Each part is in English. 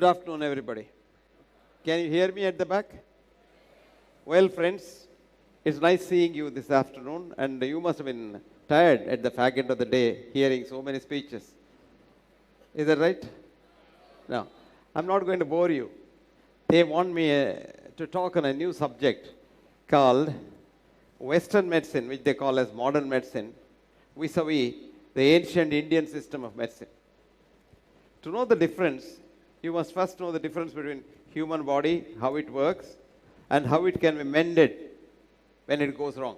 Good afternoon, everybody. Can you hear me at the back? Well, friends, it's nice seeing you this afternoon, and you must have been tired at the fag end of the day hearing so many speeches. Is that right? No, I'm not going to bore you. They want me to talk on a new subject called Western medicine, which they call as modern medicine, vis-a-vis the ancient Indian system of medicine. To know the difference, you must first know the difference between human body, how it works, and how it can be mended when it goes wrong.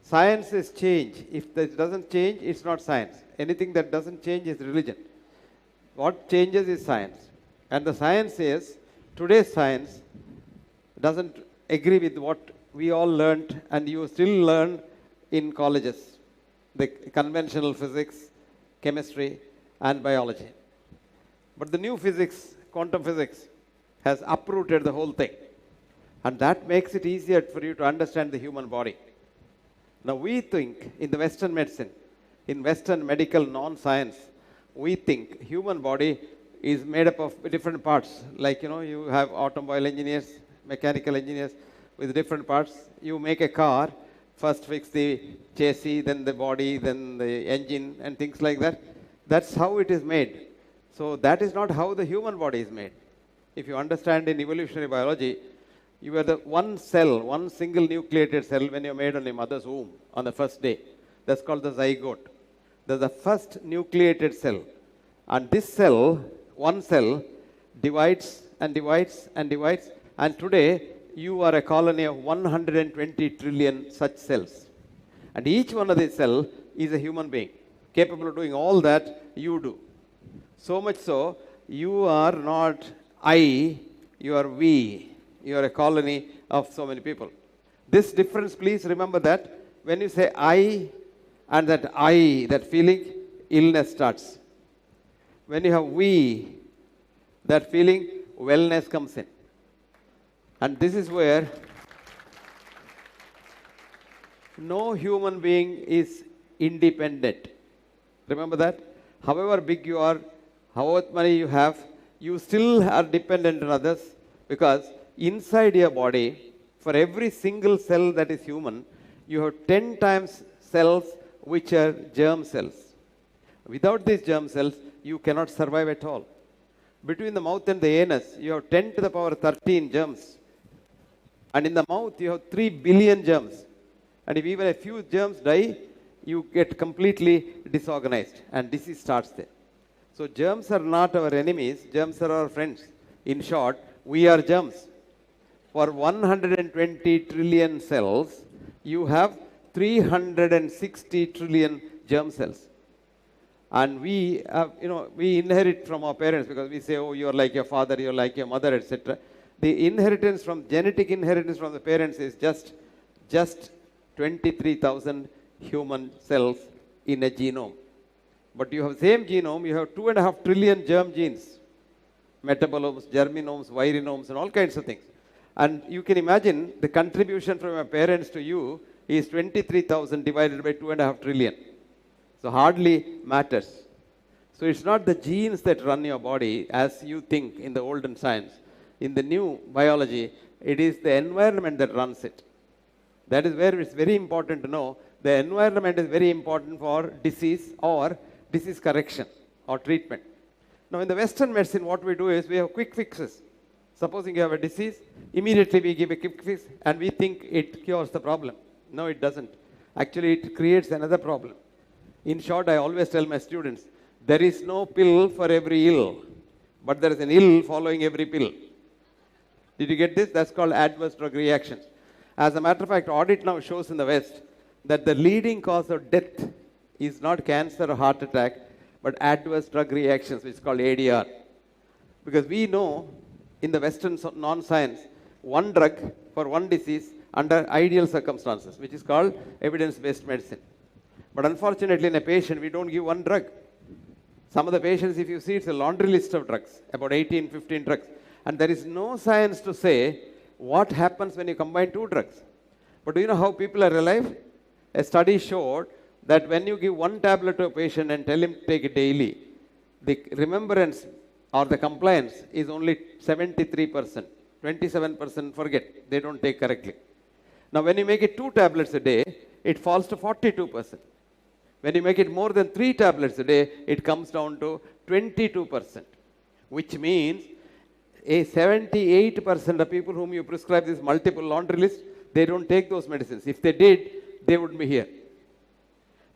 Science is change. If it doesn't change, it's not science. Anything that doesn't change is religion. What changes is science. And the science is, today's science doesn't agree with what we all learned and you still learn in colleges. The conventional physics, chemistry, and biology. But the new physics, quantum physics, has uprooted the whole thing. And that makes it easier for you to understand the human body. Now we think in the Western medicine, in Western medical non-science, we think human body is made up of different parts. Like, you have automobile engineers, mechanical engineers with different parts. You make a car, first fix the chassis, then the body, then the engine, and things like that. That's how it is made. So that is not how the human body is made. If you understand in evolutionary biology, you are the one cell, one single nucleated cell when you're made on your mother's womb on the first day. That's called the zygote. That's the first nucleated cell. And this cell, one cell, divides and divides and divides. And today, you are a colony of 120 trillion such cells. And each one of these cells is a human being, capable of doing all that you do. So much so, you are not I, you are we. You are a colony of so many people. This difference, please remember that when you say I and that I, that feeling, illness starts. When you have we, that feeling, wellness comes in. And this is where no human being is independent. Remember that? However big you are, however money you have, you still are dependent on others, because inside your body, for every single cell that is human, you have 10 times cells which are germ cells. Without these germ cells, you cannot survive at all. Between the mouth and the anus, you have 10 to the power 13 germs. And in the mouth, you have 3 billion germs. And if even a few germs die, you get completely disorganized and disease starts there. So germs are not our enemies, germs are our friends. In short, we are germs. For 120 trillion cells, you have 360 trillion germ cells. And we inherit from our parents, because we say, oh, you're like your father, you're like your mother, etc. The inheritance from, genetic inheritance from the parents is just 23,000 human cells in a genome. But you have same genome, you have 2.5 trillion germ genes, metabolomes, germinomes, virinomes, and all kinds of things. And you can imagine the contribution from your parents to you is 23,000 divided by 2.5 trillion. So hardly matters. So it's not the genes that run your body as you think in the olden science. In the new biology, it is the environment that runs it. That is where it's very important to know the environment is very important for disease or disease correction or treatment. Now in the Western medicine, what we do is we have quick fixes. Supposing you have a disease, immediately we give a quick fix and we think it cures the problem. No, it doesn't. Actually, it creates another problem. In short, I always tell my students, there is no pill for every ill, but there is an ill following every pill. Did you get this? That's called adverse drug reactions. As a matter of fact, audit now shows in the West that the leading cause of death is not cancer or heart attack, but adverse drug reactions, which is called ADR. Because we know in the Western non-science, one drug for one disease under ideal circumstances, which is called evidence-based medicine. But unfortunately, in a patient, we don't give one drug. Some of the patients, if you see, it's a laundry list of drugs, about 18, 15 drugs. And there is no science to say what happens when you combine two drugs. But do you know how people are alive? A study showed that when you give one tablet to a patient and tell him to take it daily, the remembrance or the compliance is only 73%. 27% forget, they don't take correctly. Now when you make it 2 tablets a day, it falls to 42%. When you make it more than 3 tablets a day, it comes down to 22%, which means a 78% of people whom you prescribe this multiple laundry list, they don't take those medicines. If they did, they wouldn't be here.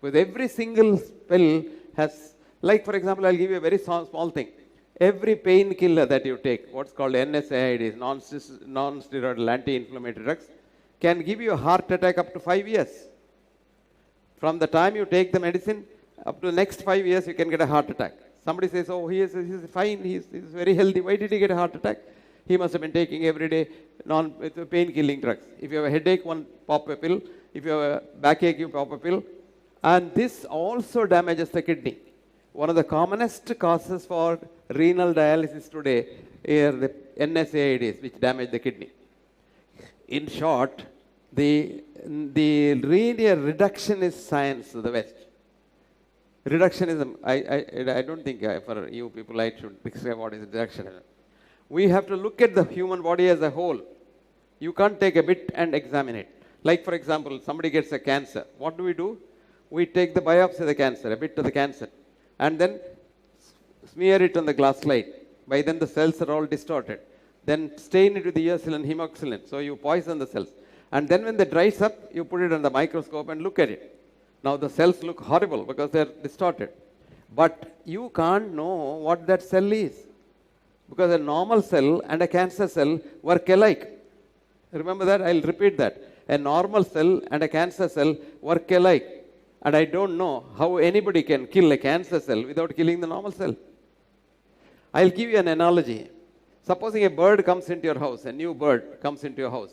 With every single pill has, like for example, I'll give you a very small thing. Every painkiller that you take, what's called NSAIDs, non-steroidal anti-inflammatory drugs, can give you a heart attack up to 5 years. From the time you take the medicine, up to the next 5 years, you can get a heart attack. Somebody says, oh, he's fine, he's very healthy. Why did he get a heart attack? He must have been taking every day pain-killing drugs. If you have a headache, one pop a pill. If you have a backache, you pop a pill. And this also damages the kidney. One of the commonest causes for renal dialysis today are the NSAIDs, which damage the kidney. In short, the linear reductionist science of the West. Reductionism, I don't think for you people I should describe what is reductionism. We have to look at the human body as a whole. You can't take a bit and examine it. Like for example, somebody gets a cancer. What do? We take the biopsy of the cancer, a bit of the cancer, and then smear it on the glass slide. By then the cells are all distorted. Then stain it with the ursulin, hemoxilin, so you poison the cells. And then when they dries up, you put it on the microscope and look at it. Now the cells look horrible because they're distorted. But you can't know what that cell is. Because a normal cell and a cancer cell work alike. Remember that? I'll repeat that. A normal cell and a cancer cell work alike. And I don't know how anybody can kill a cancer cell without killing the normal cell. I'll give you an analogy. Supposing a bird comes into your house, a new bird comes into your house.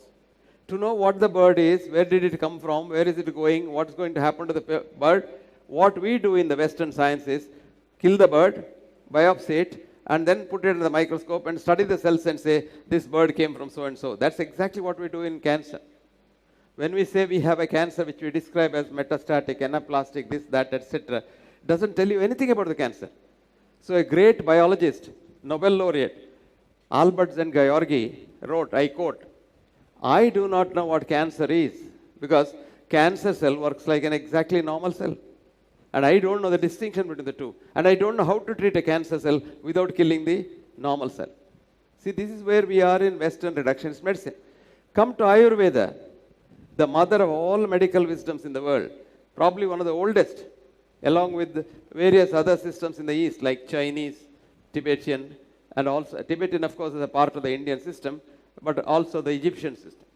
To know what the bird is, where did it come from, where is it going, what's going to happen to the bird, what we do in the Western science is kill the bird, biopsy it, and then put it in the microscope and study the cells and say, this bird came from so and so. That's exactly what we do in cancer. When we say we have a cancer which we describe as metastatic, anaplastic, this, that, etc., doesn't tell you anything about the cancer. So a great biologist, Nobel laureate, Albert Szent-Györgyi wrote, I quote, I do not know what cancer is because cancer cell works like an exactly normal cell. And I don't know the distinction between the two. And I don't know how to treat a cancer cell without killing the normal cell. See, this is where we are in Western reductionist medicine. Come to Ayurveda, the mother of all medical wisdoms in the world, probably one of the oldest, along with various other systems in the East, like Chinese, Tibetan, and also Tibetan, of course, is a part of the Indian system, but also the Egyptian system.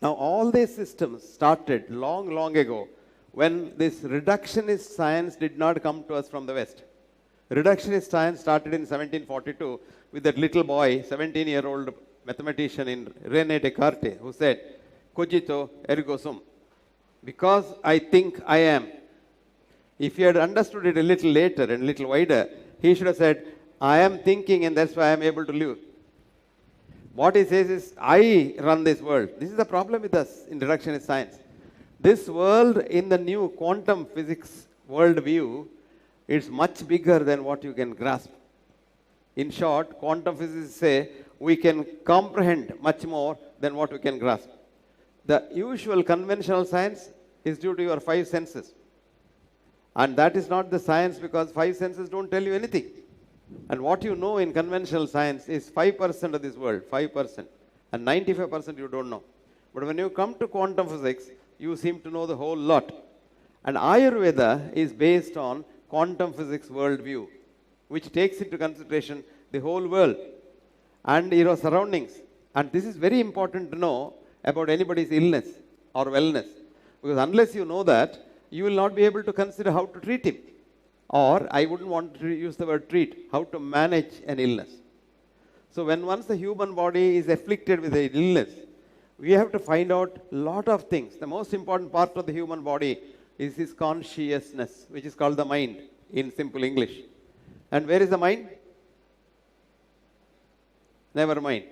Now, all these systems started long, long ago when this reductionist science did not come to us from the West. Reductionist science started in 1742 with that little boy, 17-year-old mathematician in René Descartes, who said, cogito ergo sum. Because I think I am. If he had understood it a little later and a little wider, he should have said, I am thinking and that's why I am able to live. What he says is, I run this world. This is the problem with us in reductionist science. This world in the new quantum physics worldview is much bigger than what you can grasp. In short, quantum physicists say we can comprehend much more than what we can grasp. The usual conventional science is due to your 5 senses. And that is not the science because 5 senses don't tell you anything. And what you know in conventional science is 5% of this world, 5%. And 95% you don't know. But when you come to quantum physics, you seem to know the whole lot. And Ayurveda is based on quantum physics worldview, which takes into consideration the whole world and your surroundings. And this is very important to know about anybody's illness or wellness. Because unless you know that, you will not be able to consider how to treat him. Or, I wouldn't want to use the word treat, how to manage an illness. So when once the human body is afflicted with an illness, we have to find out a lot of things. The most important part of the human body is his consciousness, which is called the mind in simple English. And where is the mind? Never mind.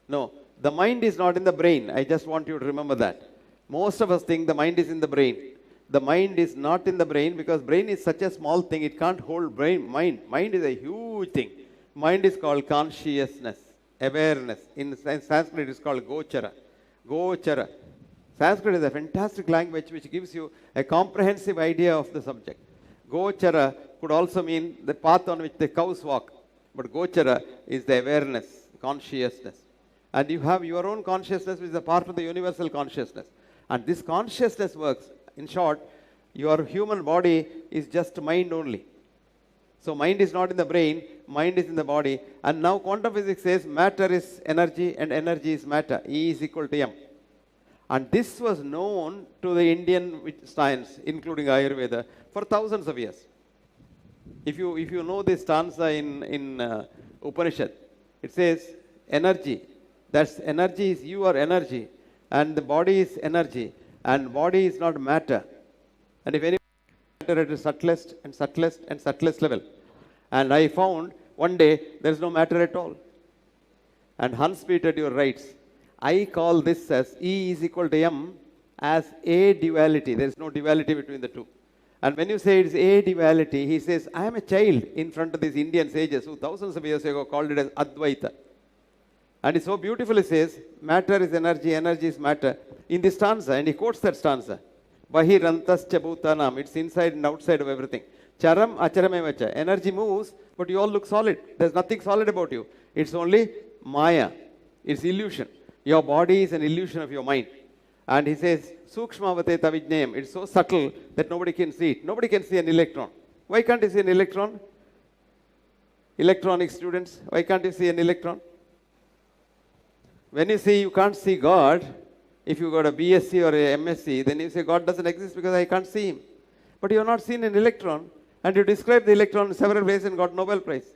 No, the mind is not in the brain. I just want you to remember that. Most of us think the mind is in the brain. The mind is not in the brain because brain is such a small thing, it can't hold mind. Mind is a huge thing. Mind is called consciousness, awareness. In Sanskrit, it is called gochara. Gochara. Sanskrit is a fantastic language which gives you a comprehensive idea of the subject. Gochara could also mean the path on which the cows walk. But gochara is the awareness, consciousness. And you have your own consciousness which is a part of the universal consciousness. And this consciousness works. In short, your human body is just mind only. So mind is not in the brain, mind is in the body. And now quantum physics says matter is energy and energy is matter. E is equal to m. And this was known to the Indian science, including Ayurveda, for thousands of years. If you know this stanza in Upanishad, it says energy. That's energy is you are energy. And the body is energy. And body is not matter. And if any matter at the subtlest and subtlest and subtlest level. And I found one day there is no matter at all. And Hans Peter Dürr writes, I call this as E is equal to M as a duality. There is no duality between the two. And when you say it is a duality, he says, I am a child in front of these Indian sages who thousands of years ago called it as Advaita. And he so beautifully says, matter is energy, energy is matter. In this stanza, and he quotes that stanza, Bahirantascha bhutanam, it's inside and outside of everything. Charam acharamevacha, energy moves, but you all look solid. There's nothing solid about you. It's only maya, it's illusion. Your body is an illusion of your mind. And he says, Sukshmavate tavijnayam, it's so subtle that nobody can see it. Nobody can see an electron. Why can't you see an electron? Electronic students, why can't you see an electron? When you say you can't see God, if you got a BSc or a MSc, then you say God doesn't exist because I can't see him. But you have not seen an electron, and you describe the electron in several ways and got Nobel Prize.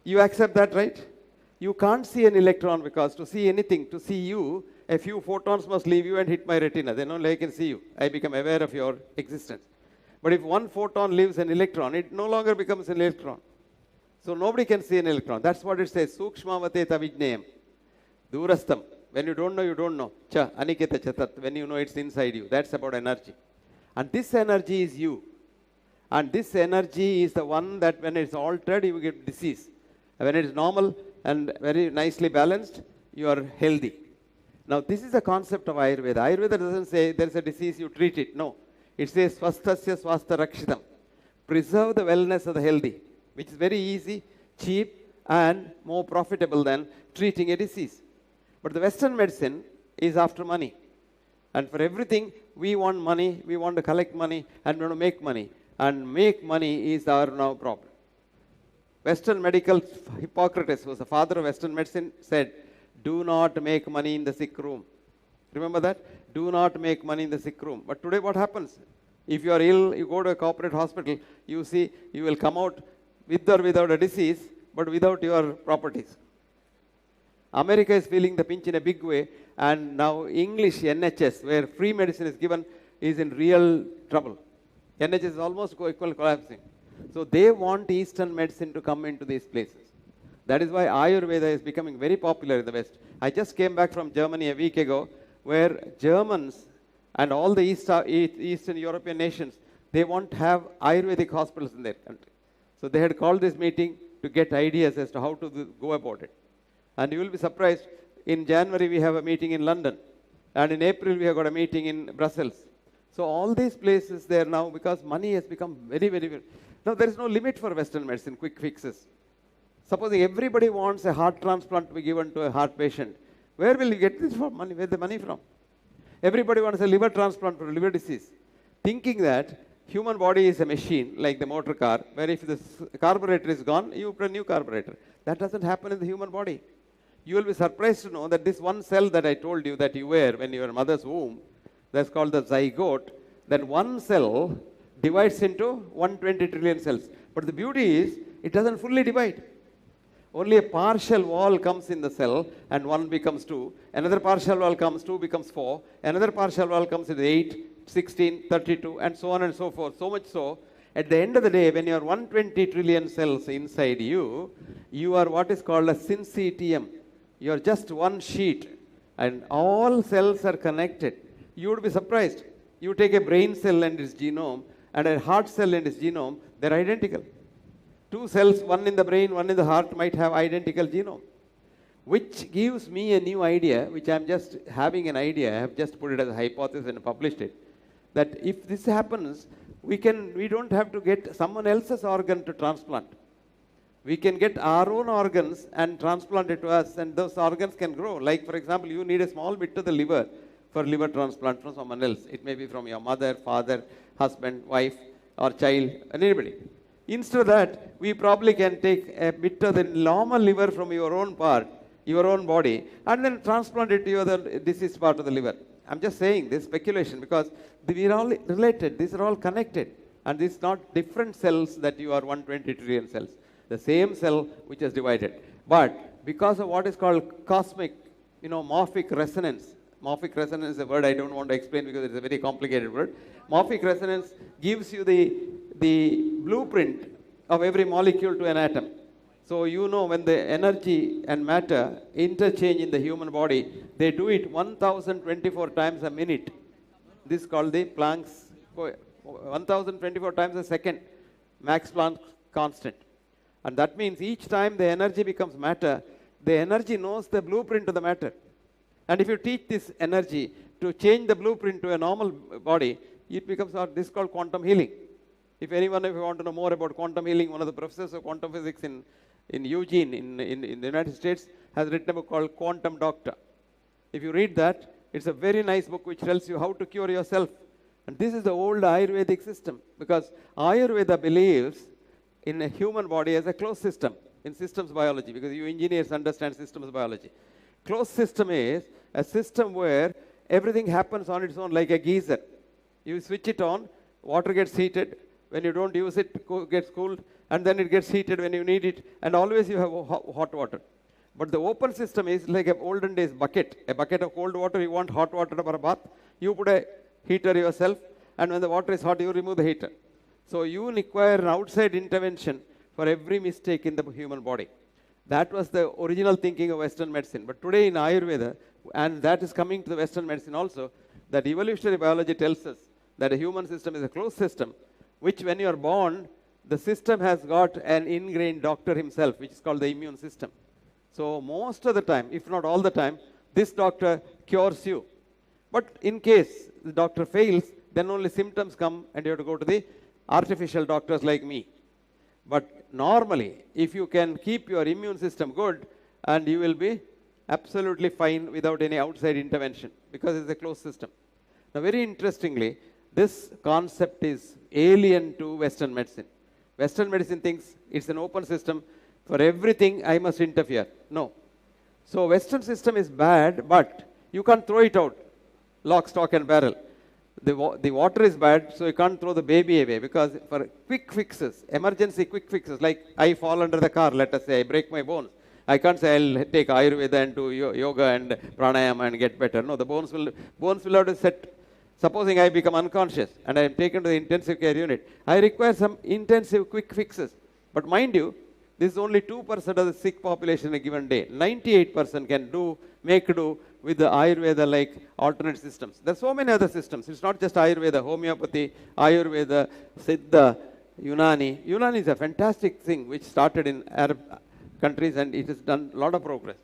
You accept that, right? You can't see an electron because to see anything, to see you, a few photons must leave you and hit my retina. Then only I can see you. I become aware of your existence. But if one photon leaves an electron, it no longer becomes an electron. So nobody can see an electron. That's what it says. Sukshmavate tavijnayam. Durastam. When you don't know, you don't know. Cha, aniketa chatat. When you know, it's inside you. That's about energy. And this energy is you. And this energy is the one that when it's altered, you get disease. And when it's normal and very nicely balanced, you are healthy. Now, this is the concept of Ayurveda. Ayurveda doesn't say there's a disease, you treat it. No. It says, swasthasya swastha rakshitam. Preserve the wellness of the healthy, which is very easy, cheap, and more profitable than treating a disease. But the Western medicine is after money. And for everything, we want money, we want to collect money, and we want to make money. And make money is our now problem. Western medical Hippocrates, who was the father of Western medicine, said, do not make money in the sick room. Remember that? Do not make money in the sick room. But today what happens? If you are ill, you go to a corporate hospital, you see, you will come out with or without a disease, but without your properties. America is feeling the pinch in a big way, and now English NHS, where free medicine is given, is in real trouble. NHS is almost collapsing. So they want Eastern medicine to come into these places. That is why Ayurveda is becoming very popular in the West. I just came back from Germany a week ago, where Germans and all the Eastern European nations, they want to have Ayurvedic hospitals in their country. So they had called this meeting to get ideas as to how to go about it. And you will be surprised, in January we have a meeting in London, and in April we have got a meeting in Brussels. So all these places there now, because money has become very, very, very... Now there is no limit for Western medicine, quick fixes. Supposing everybody wants a heart transplant to be given to a heart patient, where will you get this from money? Where the money from? Everybody wants a liver transplant for liver disease, thinking that human body is a machine like the motor car, where if the carburetor is gone, you put a new carburetor. That doesn't happen in the human body. You will be surprised to know that this one cell that I told you that you wear when you are in mother's womb, that's called the zygote, that one cell divides into 120 trillion cells. But the beauty is, it doesn't fully divide. Only a partial wall comes in the cell, and 1 becomes 2. Another partial wall comes, 2 becomes 4. Another partial wall comes in 8, 16, 32, and so on and so forth. So much so, at the end of the day, when you are 120 trillion cells inside you, you are what is called a syncytium. You are just one sheet, and all cells are connected. You would be surprised. You take a brain cell and its genome and a heart cell and its genome, they're identical. Two cells, one in the brain, one in the heart, might have identical genome, which gives me a new idea, which I'm just having an idea. I have just put it as a hypothesis and published it, that if this happens, we don't have to get someone else's organ to transplant. We can get our own organs and transplant it to us, and those organs can grow. Like, for example, you need a small bit of the liver for liver transplant from someone else. It may be from your mother, father, husband, wife, or child, anybody. Instead of that, we probably can take a bit of the normal liver from your own part, your own body, and then transplant it to your other deceased part of the liver. I'm just saying this speculation because we are all related. These are all connected. And these are not different cells that you are 120 trillion cells. The same cell which is divided. But because of what is called cosmic, morphic resonance. Morphic resonance is a word I don't want to explain because it's a very complicated word. Morphic resonance gives you the blueprint of every molecule to an atom. So when the energy and matter interchange in the human body, they do it 1024 times a minute. This is called the Planck's 1024 times a second, Max Planck constant. And that means each time the energy becomes matter, the energy knows the blueprint of the matter. And if you teach this energy to change the blueprint to a normal body, it becomes this is called quantum healing. If anyone of you want to know more about quantum healing, one of the professors of quantum physics in Eugene, in the United States, has written a book called Quantum Doctor. If you read that, it's a very nice book which tells you how to cure yourself. And this is the old Ayurvedic system, because Ayurveda believes in a human body as a closed system, in systems biology, because you engineers understand systems biology. Closed system is a system where everything happens on its own like a geyser. You switch it on, water gets heated. When you don't use it, it gets cooled, and then it gets heated when you need it, and always you have hot water. But the open system is like an olden days bucket. A bucket of cold water, you want hot water for a bath, you put a heater yourself, and when the water is hot, you remove the heater. So you require an outside intervention for every mistake in the human body. That was the original thinking of Western medicine. But today in Ayurveda, and that is coming to the Western medicine also, that evolutionary biology tells us that a human system is a closed system, which when you are born, the system has got an ingrained doctor himself, which is called the immune system. So most of the time, if not all the time, this doctor cures you. But in case the doctor fails, then only symptoms come and you have to go to the artificial doctors like me. But normally, if you can keep your immune system good, and you will be absolutely fine without any outside intervention, because it's a closed system. Now, very interestingly, this concept is alien to Western medicine. Western medicine thinks it's an open system. For everything, I must interfere. No. So Western system is bad, but you can't throw it out, lock, stock, and barrel. The water is bad, so you can't throw the baby away, because for quick fixes, emergency quick fixes, like I fall under the car, let us say, I break my bones. I can't say I'll take Ayurveda and do yoga and pranayama and get better. No, the bones will have to set. Supposing I become unconscious and I am taken to the intensive care unit, I require some intensive quick fixes. But mind you, this is only 2% of the sick population in a given day. 98% can make do with the Ayurveda-like alternate systems. There are so many other systems. It's not just Ayurveda, homeopathy, Ayurveda, Siddha, Unani. Unani is a fantastic thing which started in Arab countries, and it has done a lot of progress.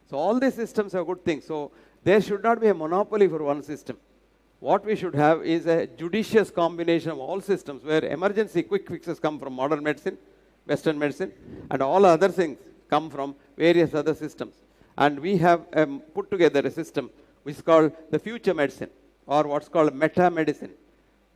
So all these systems are good things. So there should not be a monopoly for one system. What we should have is a judicious combination of all systems where emergency quick fixes come from modern medicine, Western medicine, and all other things come from various other systems. And we have put together a system which is called the future medicine, or what's called meta-medicine.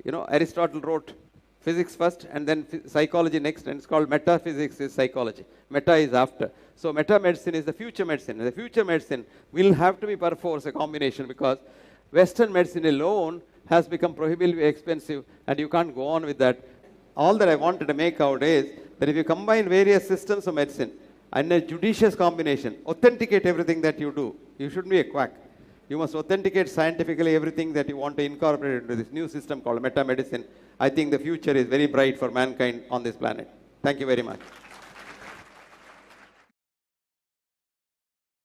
Aristotle wrote physics first and then psychology next, and it's called metaphysics is psychology. Meta is after. So meta-medicine is the future medicine. And the future medicine will have to be perforce a combination, because Western medicine alone has become prohibitively expensive, and you can't go on with that. All that I wanted to make out is that if you combine various systems of medicine and a judicious combination, authenticate everything that you do. You shouldn't be a quack. You must authenticate scientifically everything that you want to incorporate into this new system called meta-medicine. I think the future is very bright for mankind on this planet. Thank you very much.